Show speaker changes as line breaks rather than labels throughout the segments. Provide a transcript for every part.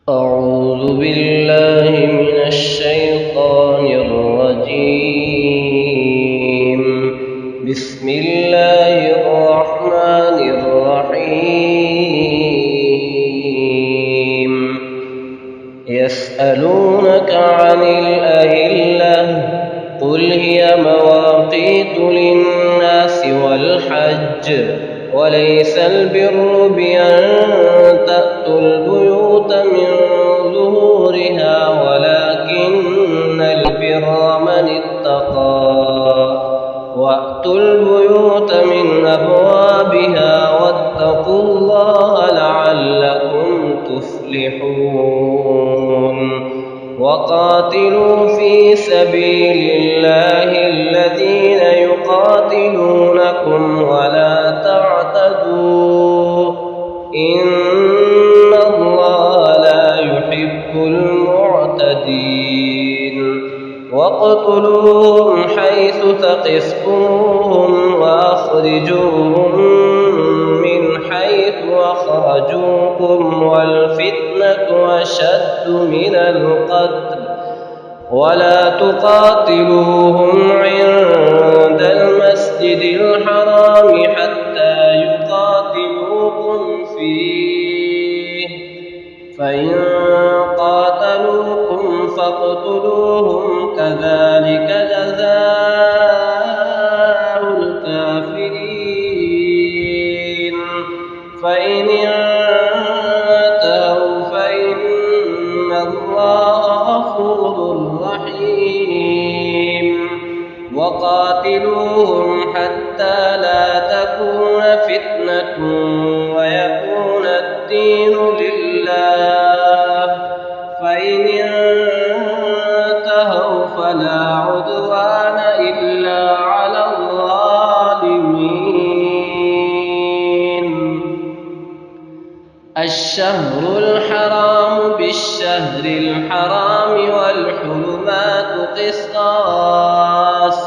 أعوذ بالله من الشيطان الرجيم. بسم الله الرحمن الرحيم. يسألونك عن الأهلة قل هي مواقيت للناس والحج وليس البر بأن تأتوا البيوت من ظهورها ولكن البر من اتقى وأتوا البيوت من أبوابها واتقوا الله لعلكم تفلحون. وقاتلوا في سبيل الله الذين يقاتلونكم ولا تعتدوا إن الله لا يحب المعتدين. واقتلوهم حيث ثقفتموهم وأخرجوهم من حيث أخرجوكم والفتنة أشد من القتل ولا تقاتلوهم عند المسجد الحرام حتى يقاتلوكم فيه فإن قاتلوكم فاقتلوهم كذلك جزاء الكافرين. فإن انتهوا فإن الله غفور رحيم. وقاتلوهم حتى لا تكون فتنة ويكون الدين لله فإن انتهوا فلا عدوان إلا على الظالمين. الشهر الحرام بالشهر الحرام والحرمات قصاص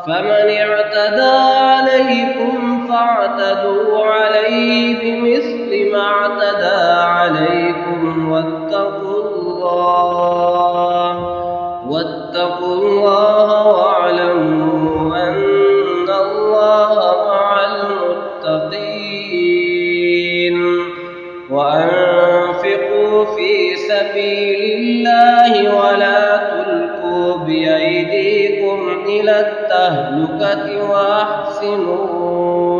فمن اعتدى عليكم فاعتدوا عليه بمثل ما اعتدى عليكم واتقوا الله واعلموا أن الله مع المتقين. وأنفقوا في سبيل الله ولا تلقوا بأيديكم إلى التهلكة وأحسنوا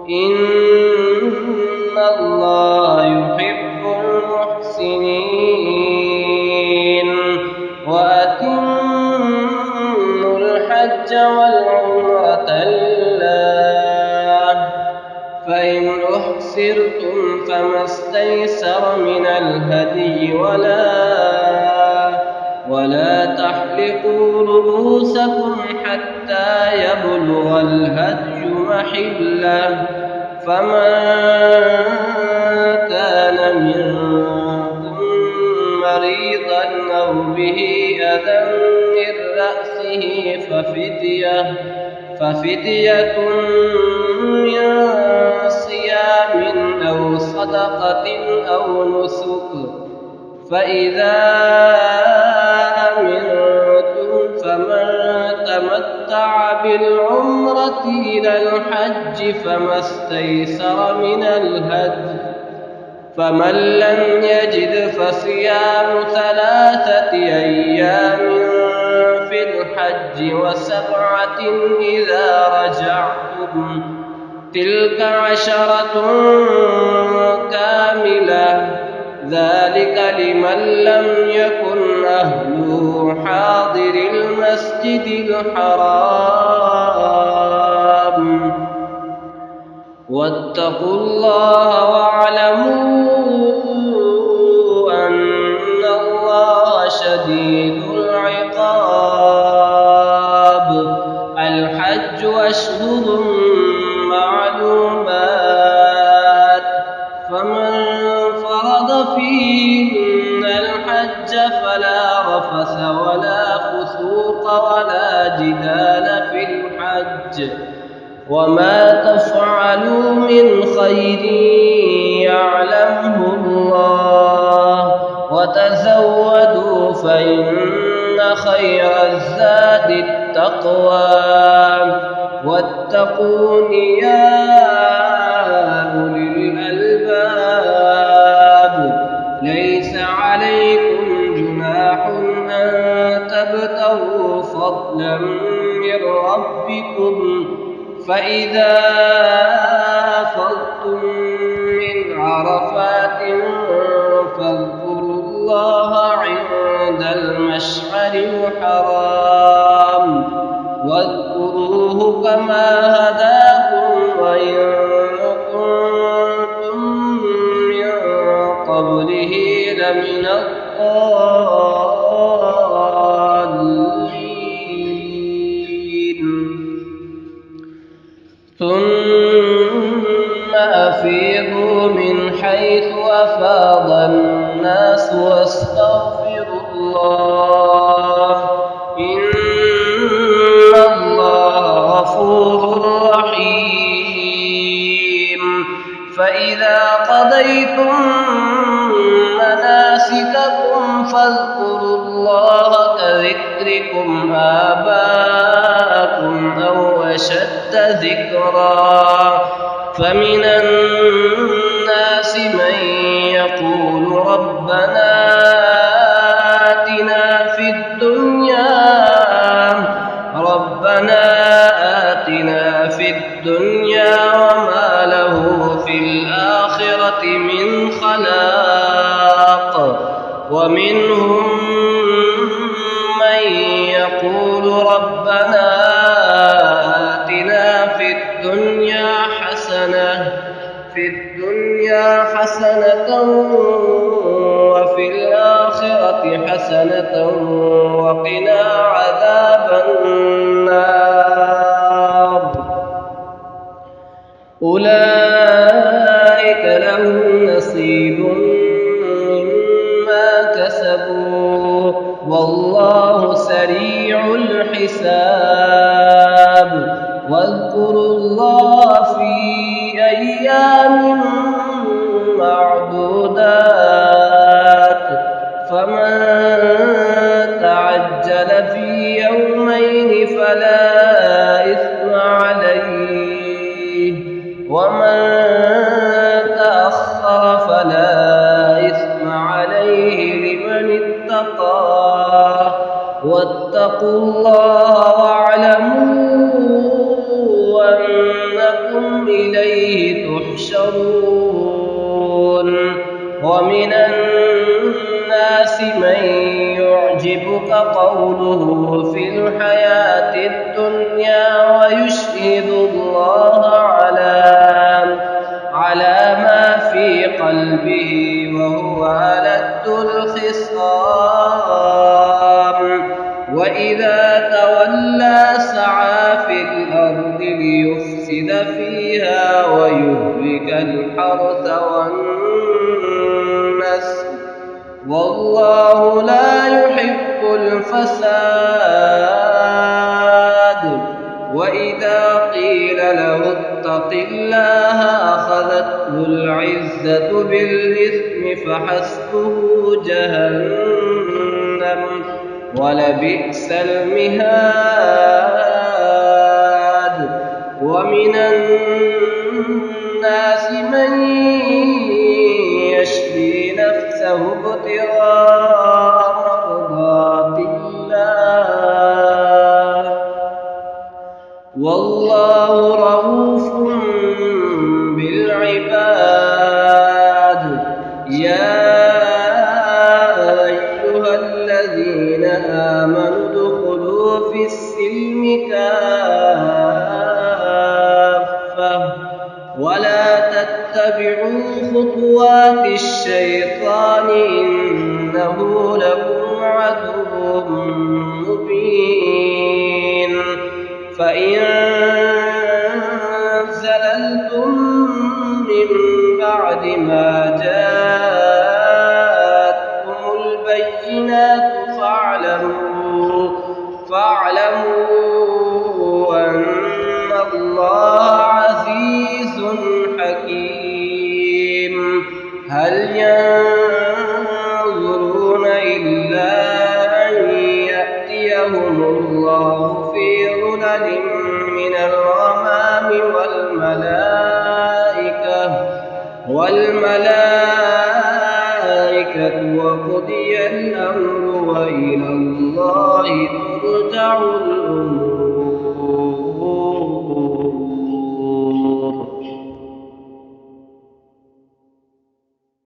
إن الله يحب المحسنين. وأتموا الحج والعمرة لله فإن أحصرتم فما استيسر من الهدي ولا تحلقوا رؤوسكم حتى يبلغ الهدي محله فمن كان منكم مريضا أو به أذى من رأسه ففدية من صيام أو صدقة أو نسك فإذا أمنتم فمن تمتع بالعمرة إلى الحج فما استيسر من الهدي فمن لم يجد فصيام 3 أيام في الحج و7 إذا رجعتم تلك 10 كاملة ذلك لمن لم يكن أهله حاضر المسجد الحرام. واتقوا الله واعلموا أن الله شديد العقاب. الحج أشهر معلومات فمن فرض فيهن الحج فلا رفث ولا فسوق ولا جدال في الحج وما تفعلوا من خير يعلمه الله وتزودوا فإن خير الزاد التقوى واتقون يا أولي الألباب. ليس عليكم جناح أن تبتغوا فضلا من ربكم فإذا أفضتم من عرفات فاذكروا الله عند المشعر الحرام واذكروه كما هداكم وإن كنتم من قبله لمن الضالين. ثم أفيضوا من حيث أفاض الناس واستغفروا الله إن الله غفور رحيم. فإذا قضيتم مناسككم فاذكروا الله كذكركم آباءكم أو أشد ذكرا. فمن الناس من يقول ربنا آتنا في الدنيا وما له في الآخرة من خلاق. ومنهم من يقول ربنا آتنا في الدنيا حسنة وفي الآخرة حسنة وقنا عذاب النار. أولئك لهم نصيب مما كسبوا والله سريع الحساب. واذكروا الله في أيام معدودات فمن تعجل في يومين فلا إثم عليه ومن تأخر فلا إثم عليه لمن اتقى. واتقوا الله واعلموا أنكم إليه تحشرون. ومن الناس من يعجبك قوله في الحياة الدنيا ويشهد الله على ما في قلبه وهو ألد الخصام. وإذا تولى سعى في الأرض ليفسد فيها ويهلك الحرث والنسل والله لا يحب الفساد. وإذا قيل له اتق الله أخذته العزة بالإثم فحسبه جهنم ولبئس المهاد. ومن الناس من يشري نفسه ابتغاء مرضات الله والله رؤوف بالعباد. يا أيها الذين آمنوا ادخلوا في السلم كافة ولا تتبعوا خطوات الشيطان إنه لكم عدو مبين. فإن زللتم من بعد ما جاءتكم البينات فاعلموا أن الله عزيز حكيم. هل ينظرون الله في ظلل من الغمام والملائكة وقضي الأمر وإلى الله ترجع الأمور.